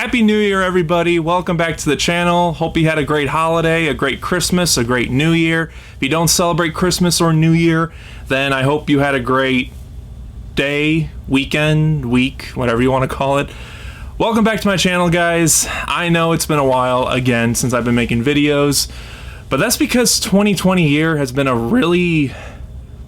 Happy New Year, everybody. Welcome back to the channel. Hope you had a great holiday, a great Christmas, a great New Year. If you don't celebrate Christmas or New Year, then I hope you had a great day, weekend, week, whatever you want to call it. Welcome back to my channel, guys. I know it's been a while, again, since I've been making videos, but that's because 2020 year has been a really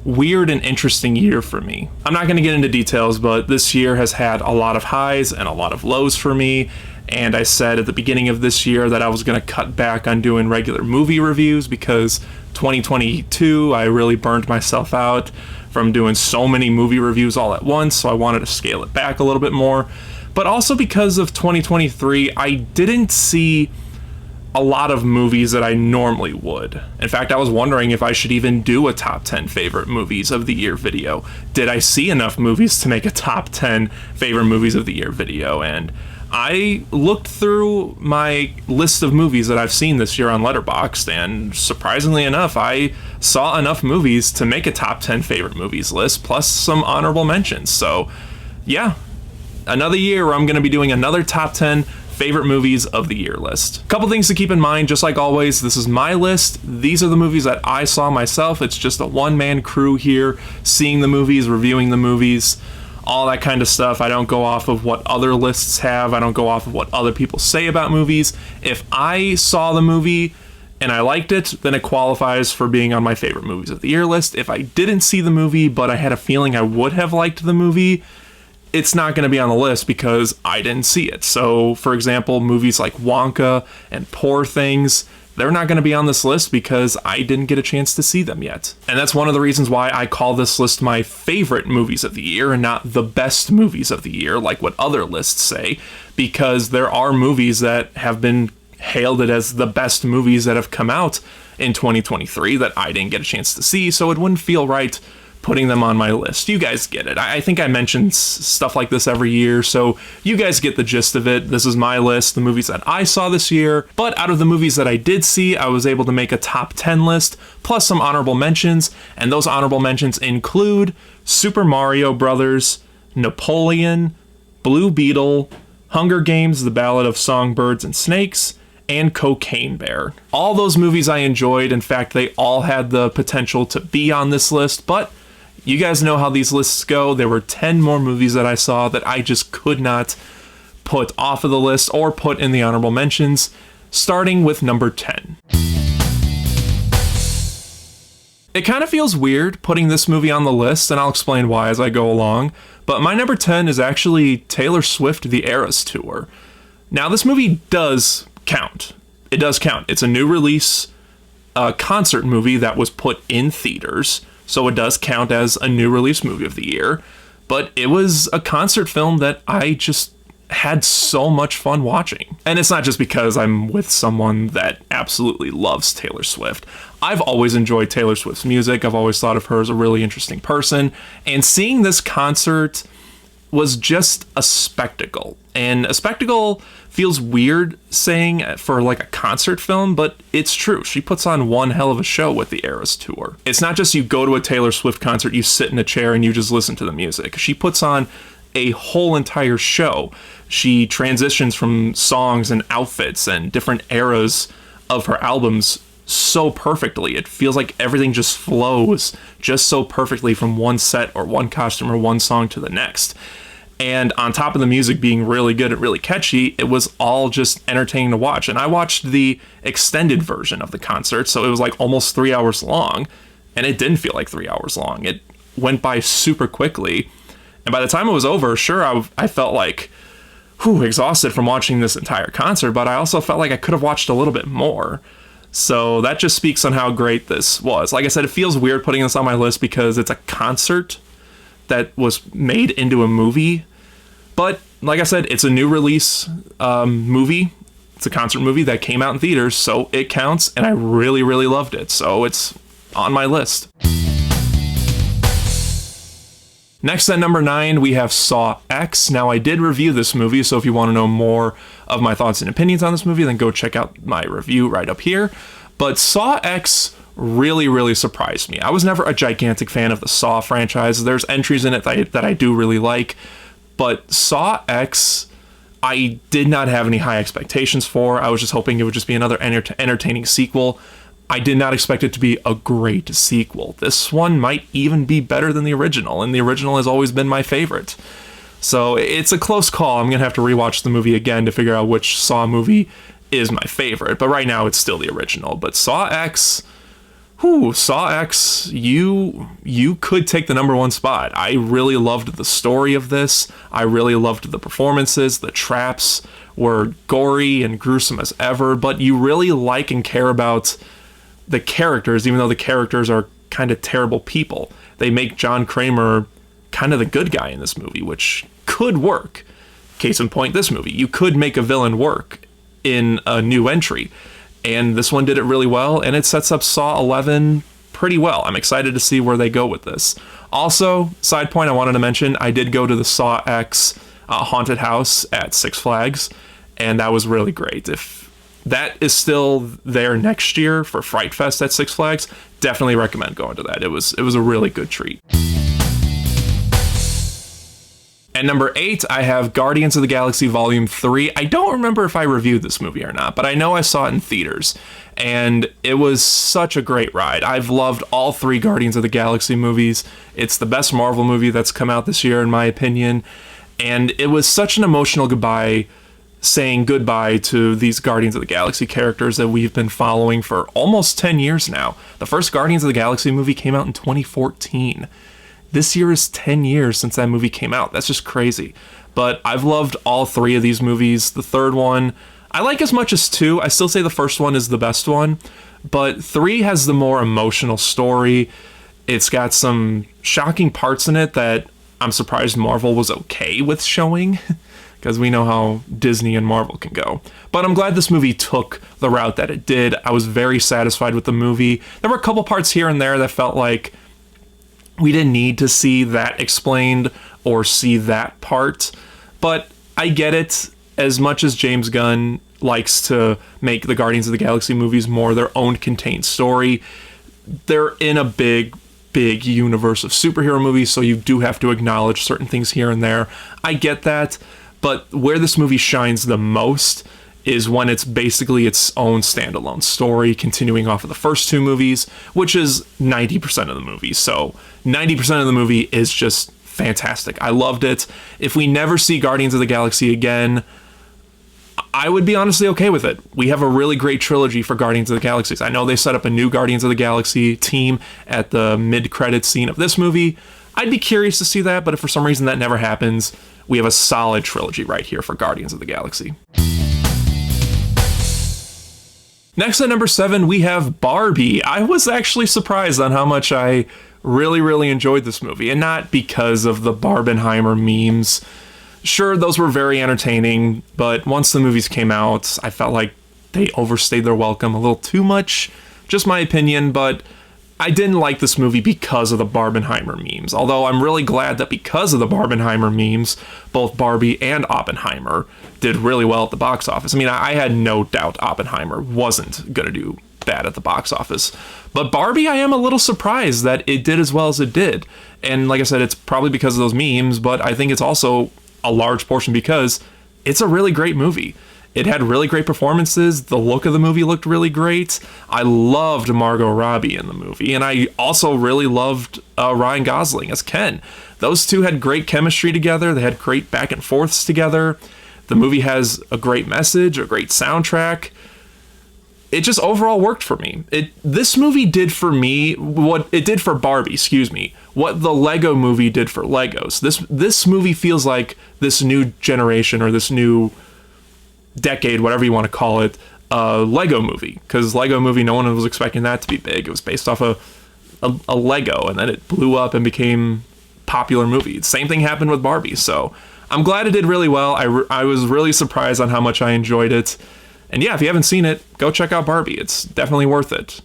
weird and interesting year for me. I'm not going to get into details, but this year has had a lot of highs and a lot of lows for me, and I said at the beginning of this year that I was going to cut back on doing regular movie reviews because 2022 I really burned myself out from doing so many movie reviews all at once, so I wanted to scale it back a little bit more. But also because of 2023, I didn't see a lot of movies that I normally would. In fact, I was wondering if I should even do a top 10 favorite movies of the year video. Did I see enough movies to make a top 10 favorite movies of the year video? And I looked through my list of movies that I've seen this year on Letterboxd, and surprisingly enough, I saw enough movies to make a top 10 favorite movies list, plus some honorable mentions. So yeah, another year where I'm going to be doing another top 10 favorite movies of the year list. Couple things to keep in mind, just like always, this is my list. These are the movies that I saw myself. It's just a one-man crew here, seeing the movies, reviewing the movies, all that kind of stuff. I don't go off of what other lists have. I don't go off of what other people say about movies. If I saw the movie and I liked it, then it qualifies for being on my favorite movies of the year list. If I didn't see the movie, but I had a feeling I would have liked the movie, it's not going to be on the list because I didn't see it. So, for example, movies like Wonka and Poor Things, they're not going to be on this list because I didn't get a chance to see them yet. And that's one of the reasons why I call this list my favorite movies of the year and not the best movies of the year, like what other lists say, because there are movies that have been hailed as the best movies that have come out in 2023 that I didn't get a chance to see, so it wouldn't feel right putting them on my list. You guys get it. I think I mention stuff like this every year, so you guys get the gist of it. This is my list, the movies that I saw this year, but out of the movies that I did see, I was able to make a top 10 list, plus some honorable mentions, and those honorable mentions include Super Mario Brothers, Napoleon, Blue Beetle, Hunger Games: The Ballad of Songbirds and Snakes, and Cocaine Bear. All those movies I enjoyed. In fact, they all had the potential to be on this list, but you guys know how these lists go. There were 10 more movies that I saw that I just could not put off of the list or put in the honorable mentions, starting with number 10. It kind of feels weird putting this movie on the list, and I'll explain why as I go along, but my number 10 is actually Taylor Swift: The Eras Tour. Now, this movie does count. It does count. It's a new release, a concert movie that was put in theaters, so it does count as a new release movie of the year, but it was a concert film that I just had so much fun watching. And it's not just because I'm with someone that absolutely loves Taylor Swift. I've always enjoyed Taylor Swift's music. I've always thought of her as a really interesting person, and seeing this concert was just a spectacle. And a spectacle feels weird saying for like a concert film, but it's true. She puts on one hell of a show with the Eras Tour. It's not just you go to a Taylor Swift concert, you sit in a chair and you just listen to the music. She puts on a whole entire show. She transitions from songs and outfits and different eras of her albums so perfectly. It feels like everything just flows just so perfectly from one set or one costume or one song to the next. And on top of the music being really good and really catchy, it was all just entertaining to watch. And I watched the extended version of the concert, so it was like almost 3 hours long, and it didn't feel like 3 hours long. It went by super quickly. And by the time it was over, sure, I felt like, exhausted from watching this entire concert, but I also felt like I could have watched a little bit more. So that just speaks on how great this was. Like I said, it feels weird putting this on my list because it's a concert that was made into a movie. But like I said, it's a new release movie. It's a concert movie that came out in theaters, so it counts, and I really, really loved it. So it's on my list. Next at number 9, we have Saw X. Now, I did review this movie, so if you want to know more of my thoughts and opinions on this movie, then go check out my review right up here. But Saw X really, really surprised me. I was never a gigantic fan of the Saw franchise. There's entries in it that I do really like, but Saw X I did not have any high expectations for. I was just hoping it would just be another entertaining sequel. I did not expect it to be a great sequel. This one might even be better than the original, and the original has always been my favorite. So it's a close call. I'm going to have to rewatch the movie again to figure out which Saw movie is my favorite. But right now, it's still the original. But Saw X... Saw X, you could take the number one spot. I really loved the story of this. I really loved the performances. The traps were gory and gruesome as ever, but you really like and care about the characters, even though the characters are kind of terrible people. They make John Kramer kind of the good guy in this movie, which could work. Case in point, this movie. You could make a villain work in a new entry. And this one did it really well, and it sets up Saw 11 pretty well. I'm excited to see where they go with this. Also, side point I wanted to mention, I did go to the Saw X haunted house at Six Flags, and that was really great. If that is still there next year for Fright Fest at Six Flags, definitely recommend going to that. It was a really good treat. At number 8, I have Guardians of the Galaxy Volume 3. I don't remember if I reviewed this movie or not, but I know I saw it in theaters, and it was such a great ride. I've loved all 3 Guardians of the Galaxy movies. It's the best Marvel movie that's come out this year, in my opinion, and it was such an emotional goodbye, saying goodbye to these Guardians of the Galaxy characters that we've been following for almost 10 years now. The first Guardians of the Galaxy movie came out in 2014. This year is 10 years since that movie came out. That's just crazy. But I've loved all 3 of these movies. The third one, I like as much as 2. I still say the first one is the best one. But 3 has the more emotional story. It's got some shocking parts in it that I'm surprised Marvel was okay with showing, because we know how Disney and Marvel can go. But I'm glad this movie took the route that it did. I was very satisfied with the movie. There were a couple parts here and there that felt like we didn't need to see that explained or see that part, but I get it. As much as James Gunn likes to make the Guardians of the Galaxy movies more their own contained story, they're in a big universe of superhero movies, so you do have to acknowledge certain things here and there. I get that, but where this movie shines the most is when it's basically its own standalone story, continuing off of the first 2 movies, which is 90% of the movie. So 90% of the movie is just fantastic. I loved it. If we never see Guardians of the Galaxy again, I would be honestly okay with it. We have a really great trilogy for Guardians of the Galaxy. I know they set up a new Guardians of the Galaxy team at the mid-credits scene of this movie. I'd be curious to see that, but if for some reason that never happens, we have a solid trilogy right here for Guardians of the Galaxy. Next at number 7, we have Barbie. I was actually surprised on how much I really enjoyed this movie, and not because of the Barbenheimer memes. Sure, those were very entertaining, but once the movies came out, I felt like they overstayed their welcome a little too much. Just my opinion, but I didn't like this movie because of the Barbenheimer memes. Although I'm really glad that because of the Barbenheimer memes, both Barbie and Oppenheimer did really well at the box office. I mean, I had no doubt Oppenheimer wasn't going to do bad at the box office. But Barbie, I am a little surprised that it did as well as it did. And like I said, it's probably because of those memes, but I think it's also a large portion because it's a really great movie. It had really great performances. The look of the movie looked really great. I loved Margot Robbie in the movie, and I also really loved Ryan Gosling as Ken. Those two had great chemistry together. They had great back and forths together. The movie has a great message, a great soundtrack. It just overall worked for me. This movie did for me what it did for Barbie, what the Lego movie did for Legos. This movie feels like this new generation or this new decade, whatever you want to call it, Lego movie. Because Lego movie, no one was expecting that to be big. It was based off a Lego, and then it blew up and became a popular movie. Same thing happened with Barbie. So I'm glad it did really well. I was really surprised on how much I enjoyed it. And yeah, if you haven't seen it, go check out Barbie. It's definitely worth it.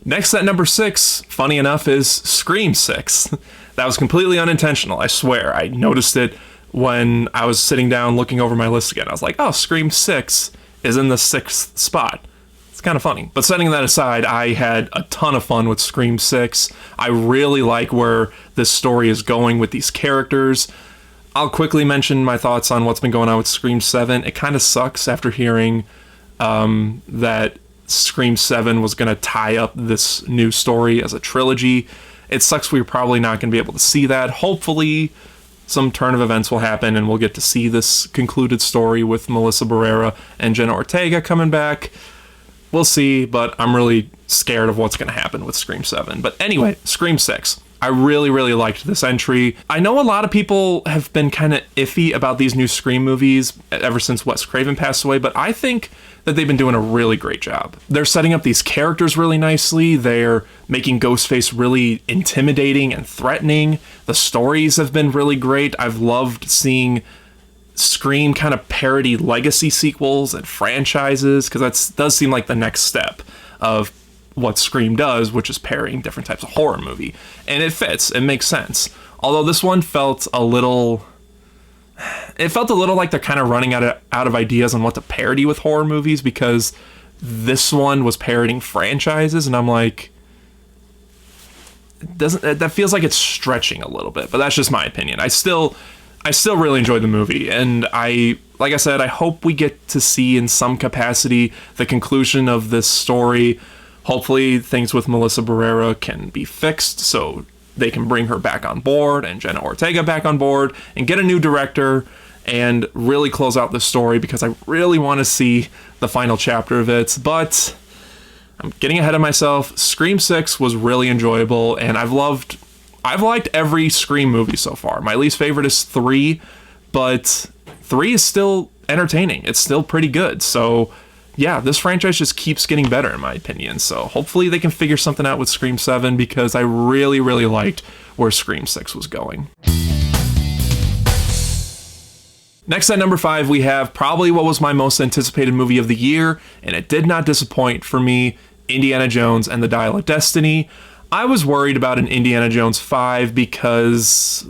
Next at number 6, funny enough, is Scream 6. That was completely unintentional, I swear. I noticed it when I was sitting down looking over my list again. I was like, oh, Scream 6 is in the 6th spot. It's kind of funny. But setting that aside, I had a ton of fun with Scream 6. I really like where this story is going with these characters. I'll quickly mention my thoughts on what's been going on with Scream 7. It kind of sucks after hearing that Scream 7 was going to tie up this new story as a trilogy. It sucks we're probably not going to be able to see that. Hopefully, some turn of events will happen and we'll get to see this concluded story with Melissa Barrera and Jenna Ortega coming back. We'll see, but I'm really scared of what's going to happen with Scream 7. But anyway, Scream 6. I really, really liked this entry. I know a lot of people have been kind of iffy about these new Scream movies ever since Wes Craven passed away, but I think that they've been doing a really great job. They're setting up these characters really nicely. They're making Ghostface really intimidating and threatening. The stories have been really great. I've loved seeing Scream kind of parody legacy sequels and franchises, because that does seem like the next step of what Scream does, which is parodying different types of horror movie. And it fits. It makes sense. Although this one felt a little like they're kind of running out of ideas on what to parody with horror movies, because this one was parodying franchises, and I'm like, that feels like it's stretching a little bit, but that's just my opinion. I still really enjoyed the movie, and like I said, I hope we get to see in some capacity the conclusion of this story. Hopefully things with Melissa Barrera can be fixed so they can bring her back on board and Jenna Ortega back on board and get a new director and really close out the story, because I really want to see the final chapter of it. But I'm getting ahead of myself. Scream 6 was really enjoyable, and I've liked every Scream movie so far. My least favorite is 3, but 3 is still entertaining. It's still pretty good. So yeah, this franchise just keeps getting better in my opinion. So hopefully they can figure something out with Scream 7, because I really, really liked where Scream 6 was going. Next at number 5, we have probably what was my most anticipated movie of the year, and it did not disappoint for me, Indiana Jones and the Dial of Destiny. I was worried about an Indiana Jones 5 because,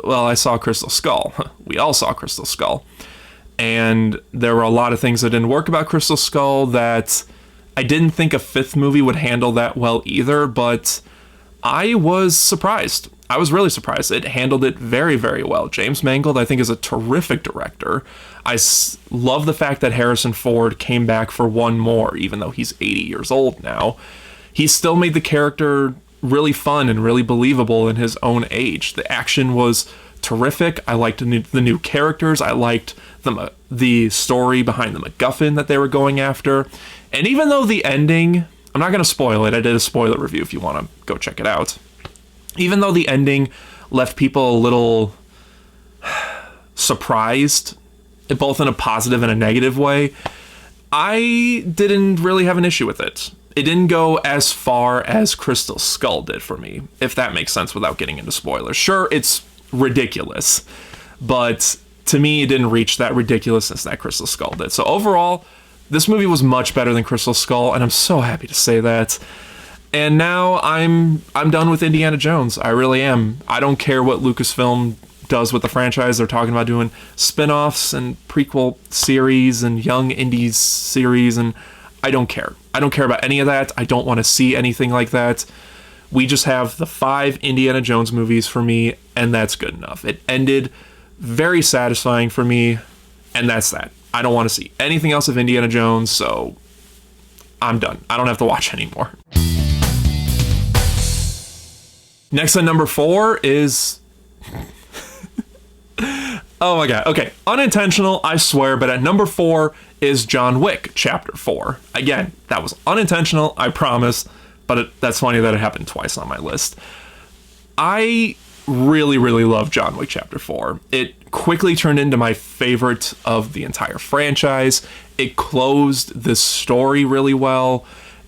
well, I saw Crystal Skull. We all saw Crystal Skull. And there were a lot of things that didn't work about Crystal Skull that I didn't think a 5th movie would handle that well either, but I was surprised. I was really surprised. It handled it very, very well. James Mangold, I think, is a terrific director. I love the fact that Harrison Ford came back for one more, even though he's 80 years old now. He still made the character really fun and really believable in his own age. The action was terrific. I liked the new characters. I liked the story behind the MacGuffin that they were going after. And even though the ending, I'm not going to spoil it. I did a spoiler review if you want to go check it out. Even though the ending left people a little surprised, both in a positive and a negative way, I didn't really have an issue with it. It didn't go as far as Crystal Skull did for me, if that makes sense without getting into spoilers. Sure, it's ridiculous, but to me, it didn't reach that ridiculousness that Crystal Skull did. So overall, this movie was much better than Crystal Skull, and I'm so happy to say that. And now I'm done with Indiana Jones. I really am. I don't care what Lucasfilm does with the franchise. They're talking about doing spin-offs and prequel series and young indies series, and I don't care. I don't care about any of that. I don't want to see anything like that. We just have the 5 Indiana Jones movies for me, and that's good enough. It ended very satisfying for me, and that's that. I don't want to see anything else of Indiana Jones, so I'm done. I don't have to watch anymore. Next on number 4 is... oh my god. Okay, unintentional, I swear, but at number 4 is John Wick Chapter 4. Again, that was unintentional, I promise, but that's funny that it happened twice on my list. I really, really love John Wick Chapter 4. It quickly turned into my favorite of the entire franchise. It closed this story really well.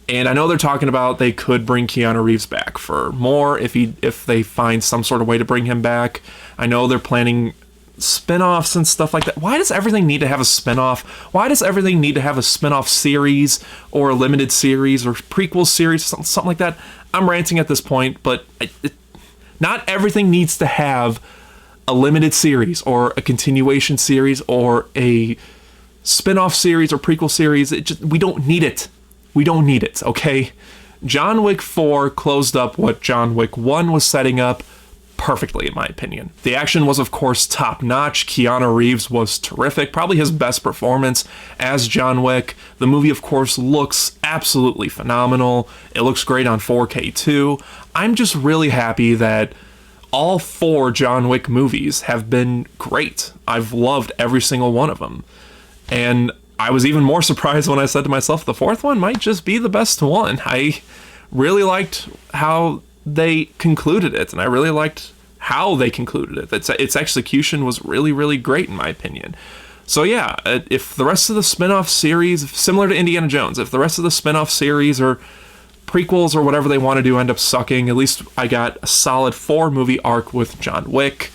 And I know they're talking about they could bring Keanu Reeves back for more if they find some sort of way to bring him back. I know they're planning spin-offs and stuff like that. Why does everything need to have a spin-off? Why does everything need to have a spin-off series or a limited series or prequel series, something like that? I'm ranting at this point, but not everything needs to have a limited series or a continuation series or a spin-off series or prequel series. We don't need it. We don't need it, okay? John Wick 4 closed up what John Wick 1 was setting up perfectly, in my opinion. The action was, of course, top-notch. Keanu Reeves was terrific, probably his best performance as John Wick. The movie, of course, looks absolutely phenomenal. It looks great on 4K, too. I'm just really happy that all 4 John Wick movies have been great. I've loved every single one of them. And I was even more surprised when I said to myself, the 4th one might just be the best one. I really liked how they concluded it, and I really liked how they concluded it. Its execution was really, really great, in my opinion. So yeah, if the rest of the spin-off series, similar to Indiana Jones, if the rest of the spin-off series or prequels or whatever they want to do end up sucking, at least I got a solid 4-movie arc with John Wick,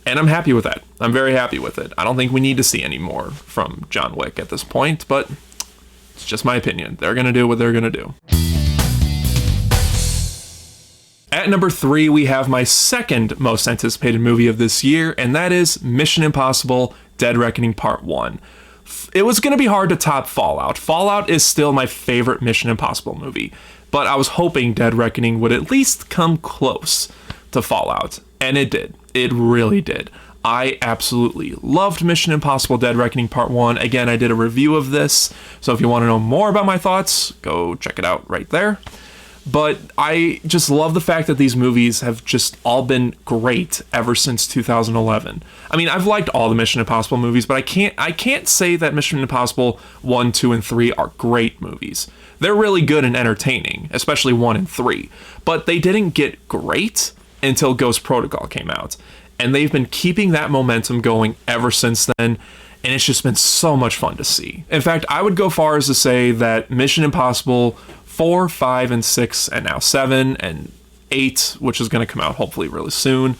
and I'm happy with that. I'm very happy with it. I don't think we need to see any more from John Wick at this point, but it's just my opinion. They're going to do what they're going to do. At number 3, we have my second most anticipated movie of this year, and that is Mission Impossible: Dead Reckoning Part 1. It was going to be hard to top Fallout. Fallout is still my favorite Mission Impossible movie, but I was hoping Dead Reckoning would at least come close to Fallout, and it did. It really did. I absolutely loved Mission Impossible: Dead Reckoning Part 1. Again, I did a review of this, so if you want to know more about my thoughts, go check it out right there. But I just love the fact that these movies have just all been great ever since 2011. I mean, I've liked all the Mission Impossible movies, but I can't say that Mission Impossible 1, 2, and 3 are great movies. They're really good and entertaining, especially 1 and 3. But they didn't get great until Ghost Protocol came out. And they've been keeping that momentum going ever since then. And it's just been so much fun to see. In fact, I would go far as to say that Mission Impossible 4, 5, and 6, and now 7, and 8, which is going to come out hopefully really soon,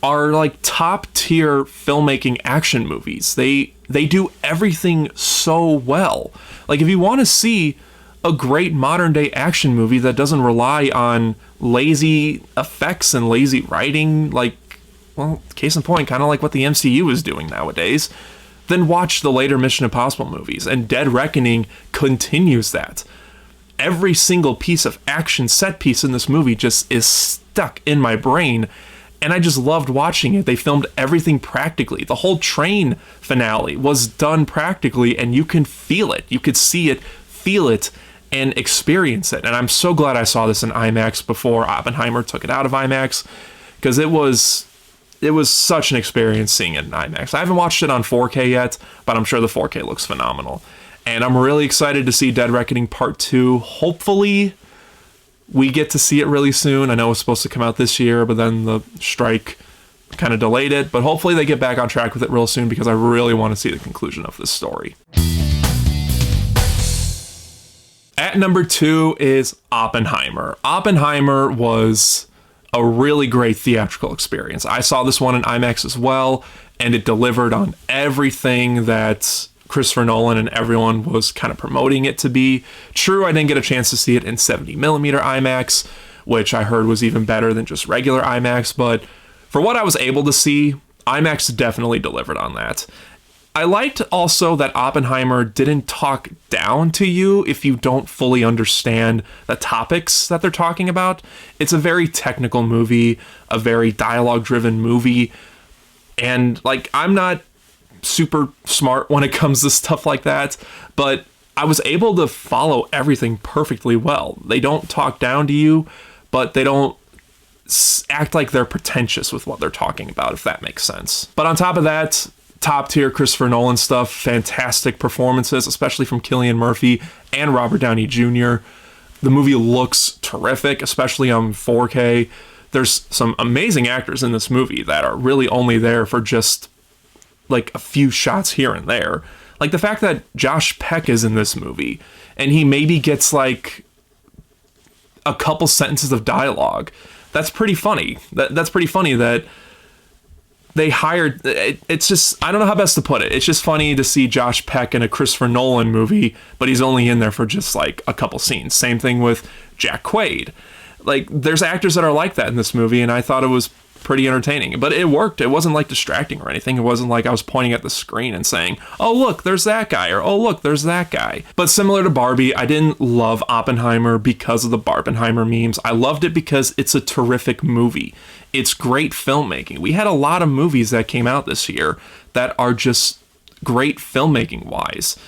are like top tier filmmaking action movies. They do everything so well. Like, if you want to see a great modern day action movie that doesn't rely on lazy effects and lazy writing, like, well, case in point, kind of like what the MCU is doing nowadays, then watch the later Mission Impossible movies, and Dead Reckoning continues that. Every single piece of action set piece in this movie just is stuck in my brain, and I just loved watching it. They filmed everything practically. The whole train finale was done practically, and you can feel it. You could see it, feel it, and experience it. And I'm so glad I saw this in IMAX before Oppenheimer took it out of IMAX, because it was such an experience seeing it in IMAX. I haven't watched it on 4K yet, but I'm sure the 4K looks phenomenal. And I'm really excited to see Dead Reckoning Part 2. Hopefully, we get to see it really soon. I know it's supposed to come out this year, but then the strike kind of delayed it. But hopefully they get back on track with it real soon, because I really want to see the conclusion of this story. At number 2 is Oppenheimer. Oppenheimer was a really great theatrical experience. I saw this one in IMAX as well, and it delivered on everything that Christopher Nolan and everyone was kind of promoting it to be. True, I didn't get a chance to see it in 70mm IMAX, which I heard was even better than just regular IMAX, but for what I was able to see, IMAX definitely delivered on that. I liked also that Oppenheimer didn't talk down to you if you don't fully understand the topics that they're talking about. It's a very technical movie, a very dialogue-driven movie, and like, I'm not super smart when it comes to stuff like that, but I was able to follow everything perfectly well. They don't talk down to you, but they don't act like they're pretentious with what they're talking about, if that makes sense. But on top of that, top tier Christopher Nolan stuff, fantastic performances, especially from Cillian Murphy and Robert Downey Jr. The movie looks terrific, especially on 4K. There's some amazing actors in this movie that are really only there for just like a few shots here and there. Like the fact that Josh Peck is in this movie and he maybe gets like a couple sentences of dialogue. That's pretty funny. That's pretty funny that they hired, it's just, I don't know how best to put it. It's just funny to see Josh Peck in a Christopher Nolan movie, but he's only in there for just like a couple scenes. Same thing with Jack Quaid. Like, there's actors that are like that in this movie, and I thought it was pretty entertaining. But it worked. It wasn't like distracting or anything. It wasn't like I was pointing at the screen and saying, oh look, there's that guy, or oh look, there's that guy. But similar to Barbie, I didn't love Oppenheimer because of the Barbenheimer memes. I loved it because it's a terrific movie. It's great filmmaking. We had a lot of movies that came out this year that are just great filmmaking wise.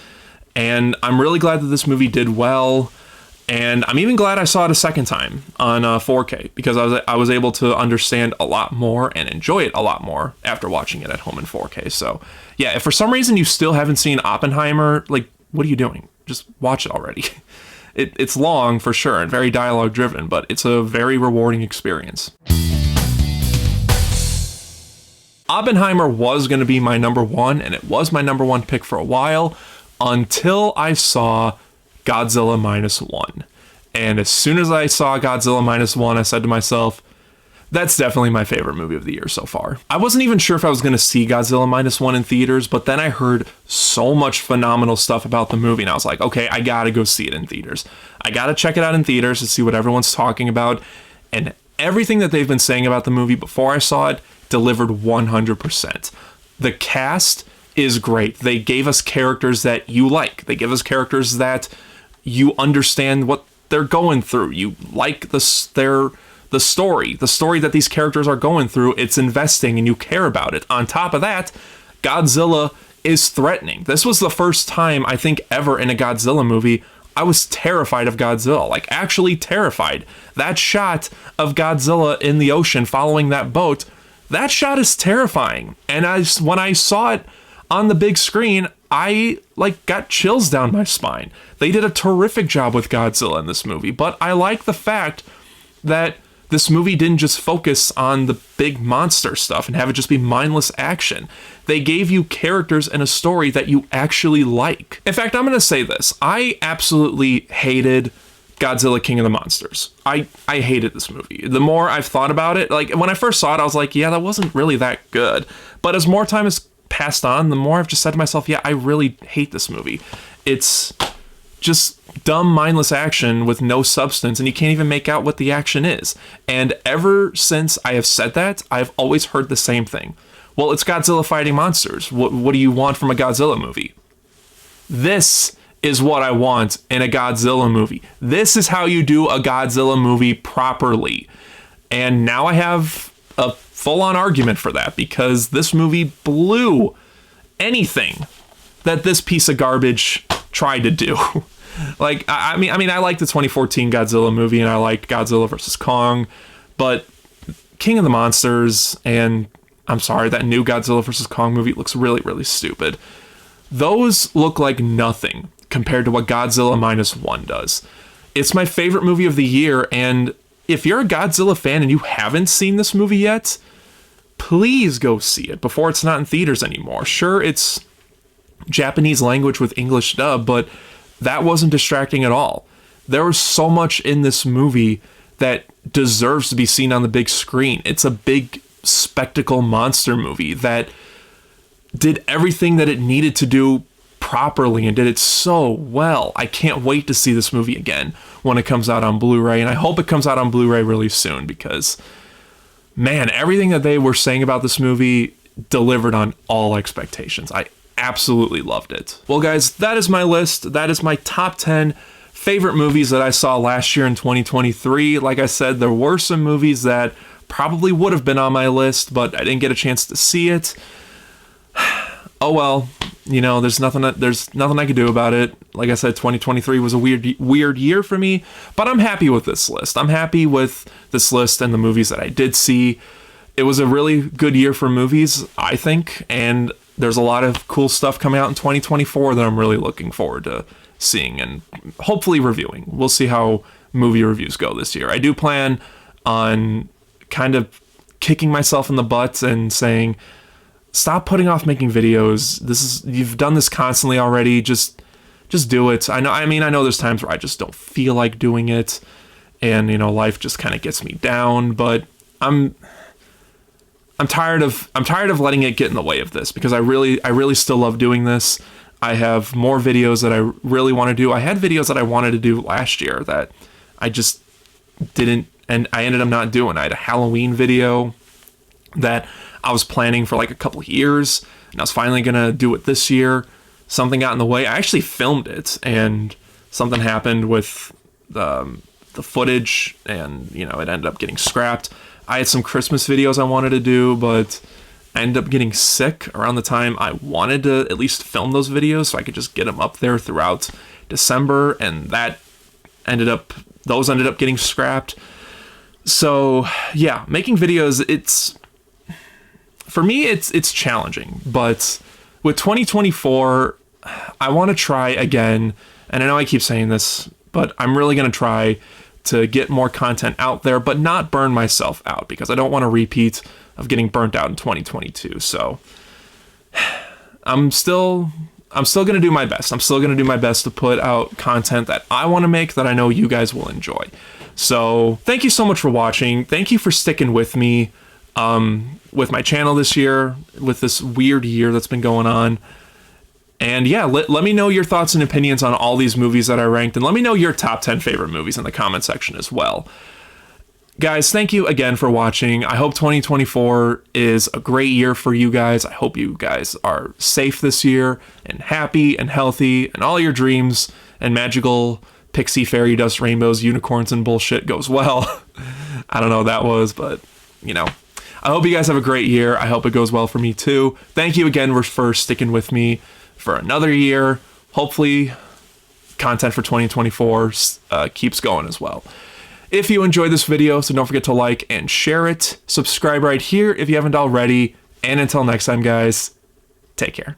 And I'm really glad that this movie did well. And I'm even glad I saw it a second time on 4K, because I was able to understand a lot more and enjoy it a lot more after watching it at home in 4K. So yeah, if for some reason you still haven't seen Oppenheimer, like, what are you doing? Just watch it already. It's long for sure and very dialogue driven, but it's a very rewarding experience. Oppenheimer was going to be my number one, and it was my number one pick for a while until I saw Godzilla Minus One. And as soon as I saw Godzilla Minus One, I said to myself, that's definitely my favorite movie of the year so far. I wasn't even sure if I was going to see Godzilla Minus One in theaters, but then I heard so much phenomenal stuff about the movie, and I was like, okay, I gotta go see it in theaters. I gotta check it out in theaters to see what everyone's talking about. And everything that they've been saying about the movie before I saw it delivered 100%. The cast is great. They gave us characters that you like. They give us characters that you understand what they're going through. You like the story that these characters are going through. It's investing and you care about it. On top of that, Godzilla is threatening. This was the first time, I think, ever in a Godzilla movie I was terrified of Godzilla, like actually terrified. That shot of Godzilla in the ocean following that boat, that shot is terrifying. And when I saw it on the big screen, I got chills down my spine. They did a terrific job with Godzilla in this movie, but I like the fact that this movie didn't just focus on the big monster stuff and have it just be mindless action. They gave you characters and a story that you actually like. In fact, I'm going to say this. I absolutely hated Godzilla King of the Monsters. I hated this movie. The more I've thought about it, like when I first saw it, I was like, yeah, that wasn't really that good. But as more time has passed on, the more I've just said to myself, yeah, I really hate this movie. It's just dumb, mindless action with no substance, and you can't even make out what the action is. And ever since I have said that, I've always heard the same thing. Well, it's Godzilla fighting monsters. What do you want from a Godzilla movie? This is what I want in a Godzilla movie. This is how you do a Godzilla movie properly. And now I have a full-on argument for that, because this movie blew anything that this piece of garbage tried to do. Like, I mean, I like the 2014 Godzilla movie, and I liked Godzilla vs. Kong, but King of the Monsters, and I'm sorry, that new Godzilla vs. Kong movie looks really, really stupid. Those look like nothing compared to what Godzilla Minus One does. It's my favorite movie of the year, and if you're a Godzilla fan and you haven't seen this movie yet, please go see it before it's not in theaters anymore. Sure, it's Japanese language with English dub, but that wasn't distracting at all. There was so much in this movie that deserves to be seen on the big screen. It's a big spectacle monster movie that did everything that it needed to do properly and did it so well. I can't wait to see this movie again when it comes out on Blu-ray, and I hope it comes out on Blu-ray really soon, because man, everything that they were saying about this movie delivered on all expectations. I absolutely loved it. Well, guys, that is my list. That is my top 10 favorite movies that I saw last year in 2023. Like I said, there were some movies that probably would have been on my list, but I didn't get a chance to see it. Oh well, you know, there's nothing I could do about it. Like I said, 2023 was a weird year for me, but I'm happy with this list. I'm happy with this list and the movies that I did see. It was a really good year for movies, I think, and there's a lot of cool stuff coming out in 2024 that I'm really looking forward to seeing and hopefully reviewing. We'll see how movie reviews go this year. I do plan on kind of kicking myself in the butt and saying, stop putting off making videos. You've done this constantly already. Just do it. I know there's times where I just don't feel like doing it, and you know, life just kind of gets me down, but I'm tired of letting it get in the way of this, because I really still love doing this. I have more videos that I really want to do. I had videos that I wanted to do last year that I just didn't, and I ended up not doing. I had a Halloween video that I was planning for like a couple years, and I was finally gonna do it this year. Something got in the way. I actually filmed it, and something happened with the footage, and you know, it ended up getting scrapped. I had some Christmas videos I wanted to do, but I ended up getting sick around the time I wanted to at least film those videos so I could just get them up there throughout December, and those ended up getting scrapped. So yeah, making videos, for me it's challenging, but with 2024, I want to try again, and I know I keep saying this, but I'm really going to try to get more content out there, but not burn myself out, because I don't want to repeat of getting burnt out in 2022. So I'm still going to do my best. I'm still going to do my best to put out content that I want to make, that I know you guys will enjoy. So thank you so much for watching. Thank you for sticking with me with my channel this year, with this weird year that's been going on. And yeah, let me know your thoughts and opinions on all these movies that I ranked, and let me know your top 10 favorite movies in the comment section as well. Guys, thank you again for watching. I hope 2024 is a great year for you guys. I hope you guys are safe this year, and happy and healthy, and all your dreams and magical pixie fairy dust rainbows, unicorns, and bullshit goes well. I don't know what that was, but you know. I hope you guys have a great year. I hope it goes well for me too. Thank you again for sticking with me for another year. Hopefully content for 2024 keeps going as well. If you enjoyed this video, so don't forget to like and share it. Subscribe right here if you haven't already. And until next time, guys, take care.